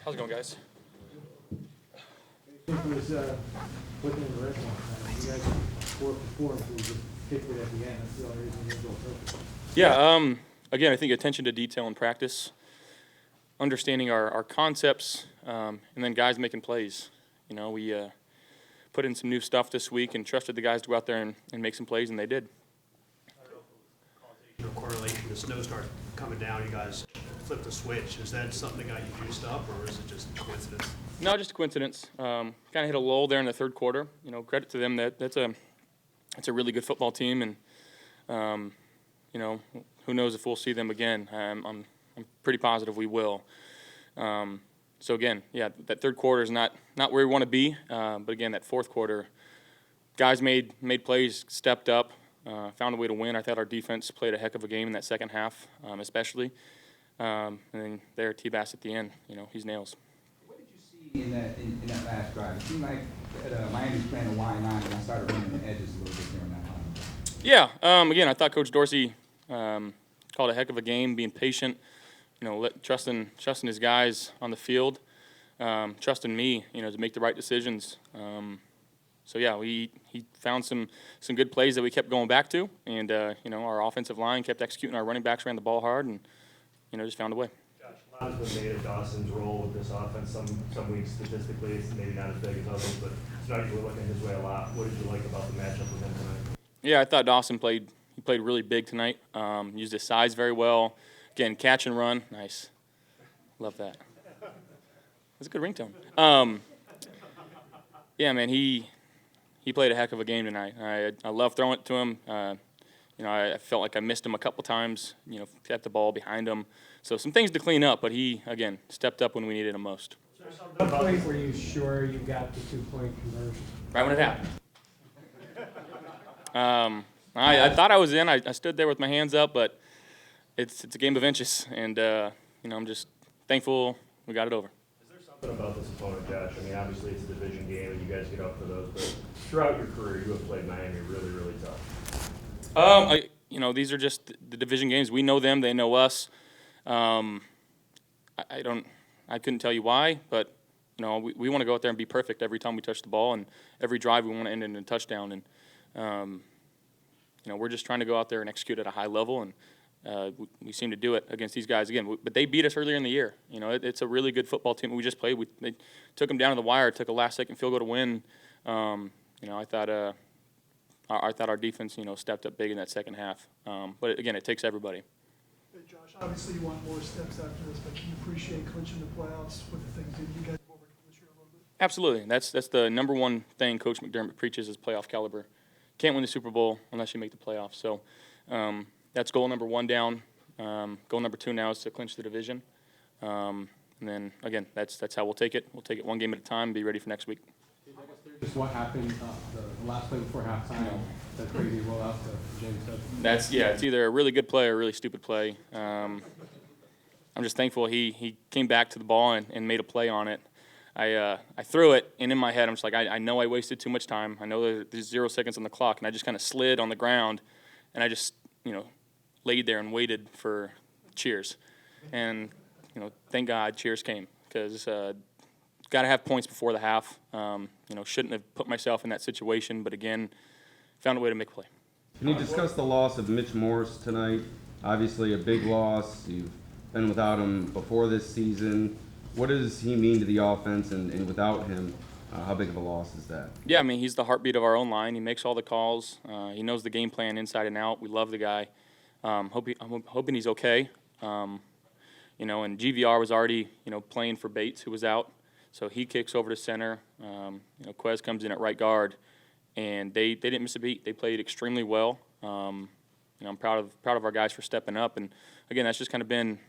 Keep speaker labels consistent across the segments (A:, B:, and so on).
A: How's it going, guys?
B: I think it was looking at the red one. You guys 4 for 4, so just kicked it at the end. That's the only reason you go perfect.
A: Yeah. Again, I think attention to detail in practice, understanding our concepts, and then guys making plays. You know, we put in some new stuff this week and trusted the guys to go out there and make some plays, and they did.
C: I don't know if it was causation or correlation. The snow started coming down. You guys flipped the switch. Is that something that got you juiced up, or is it just coincidence?
A: No, just a coincidence. Kind of hit a lull there in the third quarter. You know, credit to them. That's a really good football team, and you know, who knows if we'll see them again. I'm pretty positive we will. So again, yeah, that third quarter is not where we want to be. But again, that fourth quarter, guys made plays, stepped up, found a way to win. I thought our defense played a heck of a game in that second half, especially. And then there, T-Bass at the end, you know, he's nails.
D: What did you see in that last drive? It seemed like Miami's playing a wide line, and I started running the edges a little bit during that time.
A: Yeah. Again, I thought Coach Dorsey called a heck of a game, being patient. You know, trusting his guys on the field, trusting me, you know, to make the right decisions. So yeah, he found some good plays that we kept going back to, and you know, our offensive line kept executing. Our running backs ran the ball hard, and you know, just found a way.
E: Josh, a lot has been made of Dawson's role with this offense. Some weeks statistically it's maybe not as big as others, but tonight you were looking his way a lot. What did you like about the matchup with him tonight? Yeah,
A: I thought Dawson played really big tonight. Used his size very well. Again, catch and run, nice. Love that. That's a good ringtone. Yeah, man, he played a heck of a game tonight. I love throwing it to him. You know, I felt like I missed him a couple times. You know, kept the ball behind him. So some things to clean up, but he again stepped up when we needed him most.
B: What point were you sure you got the 2-point conversion?
A: Right when it happened. I thought I was in. I stood there with my hands up, but it's a game of inches, and you know, I'm just thankful we got it over.
E: Is there something about this opponent, Josh? I mean, obviously it's a division game, and you guys get up for those, but throughout your career, you have played Miami really, really tough.
A: You know, these are just the division games. We know them; they know us. I couldn't tell you why, but you know, we want to go out there and be perfect every time we touch the ball, and every drive we want to end in a touchdown. And you know, we're just trying to go out there and execute at a high level, and we seem to do it against these guys again. But they beat us earlier in the year. You know, it's a really good football team. We just played. They took them down to the wire, took a last-second field goal to win. You know, I thought our defense, you know, stepped up big in that second half. But again, it takes everybody.
F: Hey, Josh, obviously you want more steps after this, but can you appreciate clinching the playoffs with the things that you guys have overcome this year a little bit?
A: Absolutely. That's the number one thing Coach McDermott preaches is playoff caliber. Can't win the Super Bowl unless you make the playoffs. So that's goal number one down. Goal number two now is to clinch the division. And then, again, that's how we'll take it. We'll take it one game at a time and be ready for next week.
B: Just what happened the last play before halftime, that crazy rollout to James Hudson.
A: It's either a really good play or a really stupid play. I'm just thankful he came back to the ball and made a play on it. I threw it, and in my head, I'm just like, I know I wasted too much time. I know there's 0 seconds on the clock, and I just kind of slid on the ground, and I just, you know, laid there and waited for cheers. And, you know, thank God cheers came, because got to have points before the half. You know, shouldn't have put myself in that situation, but again, found a way to make a play.
G: Can you discuss the loss of Mitch Morse tonight? Obviously a big loss. You've been without him before this season. What does he mean to the offense, and without him, how big of a loss is that?
A: Yeah, I mean, he's the heartbeat of our own line. He makes all the calls. He knows the game plan inside and out. We love the guy. I'm hoping he's okay. You know, and GVR was already, you know, playing for Bates, who was out. So he kicks over to center. You know, Quez comes in at right guard, and they didn't miss a beat. They played extremely well. You know, I'm proud of our guys for stepping up. And again, that's just kind of been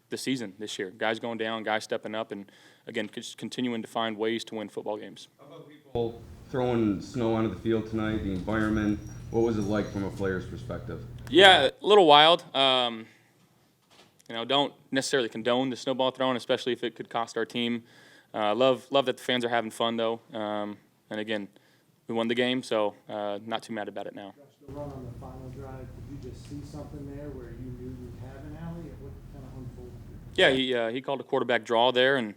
A: the season this year. Guys going down, guys stepping up, and again, just continuing to find ways to win football games.
G: How about people throwing snow onto the field tonight? The environment. What was it like from a player's perspective?
A: Yeah, a little wild. You know, don't necessarily condone the snowball throwing, especially if it could cost our team. Love that the fans are having fun, though. And again, we won the game, so not too mad about it now.
B: Josh, the run on the final drive, did you just see something there where you knew you'd have an alley? What kind of unfolded?
A: Yeah, he called a quarterback draw there and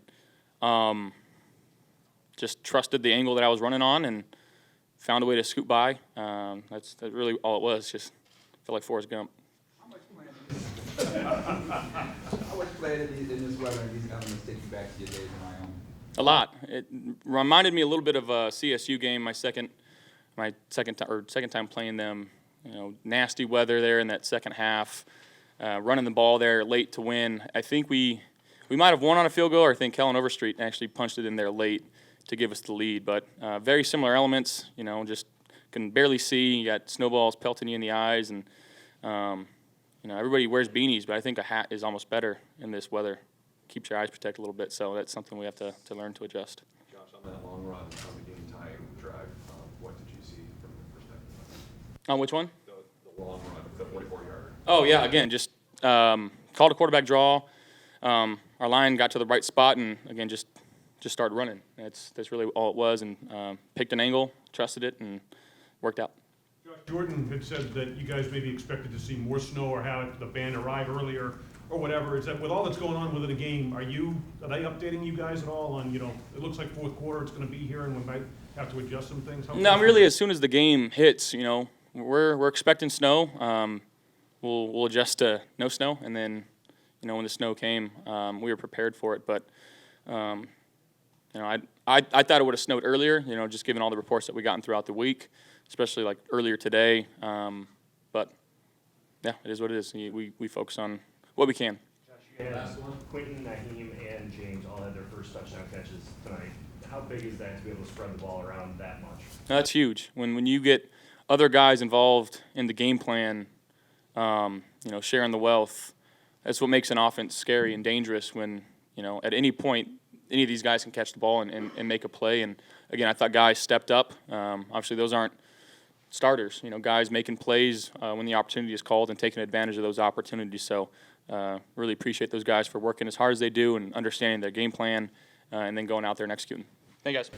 A: just trusted the angle that I was running on and found a way to scoot by. That's really all it was. Just felt like Forrest Gump.
D: How much playing in this weather and these elements take you back to your days in Miami?
A: A lot. It reminded me a little bit of a CSU game, my second time playing them. You know, nasty weather there in that second half, running the ball there late to win. I think we might have won on a field goal, or I think Kellen Overstreet actually punched it in there late to give us the lead. But very similar elements. You know, just can barely see. You got snowballs pelting you in the eyes, and you know, everybody wears beanies, but I think a hat is almost better in this weather. Keeps your eyes protected a little bit, so that's something we have to learn to adjust.
H: Josh, on that long run, on the game time drive, what did you see from your perspective?
A: On which one?
H: The long run, the 44-yard.
A: Oh, yeah, again, just called a quarterback draw. Our line got to the right spot and, again, just started running. That's really all it was, and picked an angle, trusted it, and worked out.
I: Josh, Jordan had said that you guys maybe expected to see more snow or have the band arrive earlier or whatever. Is that with all that's going on within the game, are they updating you guys at all on, you know, it looks like fourth quarter it's going to be here and we might have to adjust some things?
A: No, really, as soon as the game hits, you know, we're expecting snow. We'll adjust to no snow, and then, you know, when the snow came, we were prepared for it. But, you know, I thought it would have snowed earlier, you know, just given all the reports that we gotten throughout the week, especially like earlier today. But, yeah, it is what it is. We focus on what we can.
E: Josh, you had Quentin, Naheem, and James all had their first touchdown catches tonight. How big is that to be able to spread the ball around that much?
A: That's huge. When you get other guys involved in the game plan, you know, sharing the wealth, that's what makes an offense scary and dangerous when, you know, at any point, any of these guys can catch the ball and make a play. And, again, I thought guys stepped up. Obviously, those aren't starters, you know, guys making plays when the opportunity is called and taking advantage of those opportunities. So really appreciate those guys for working as hard as they do and understanding their game plan and then going out there and executing. Thank you, guys.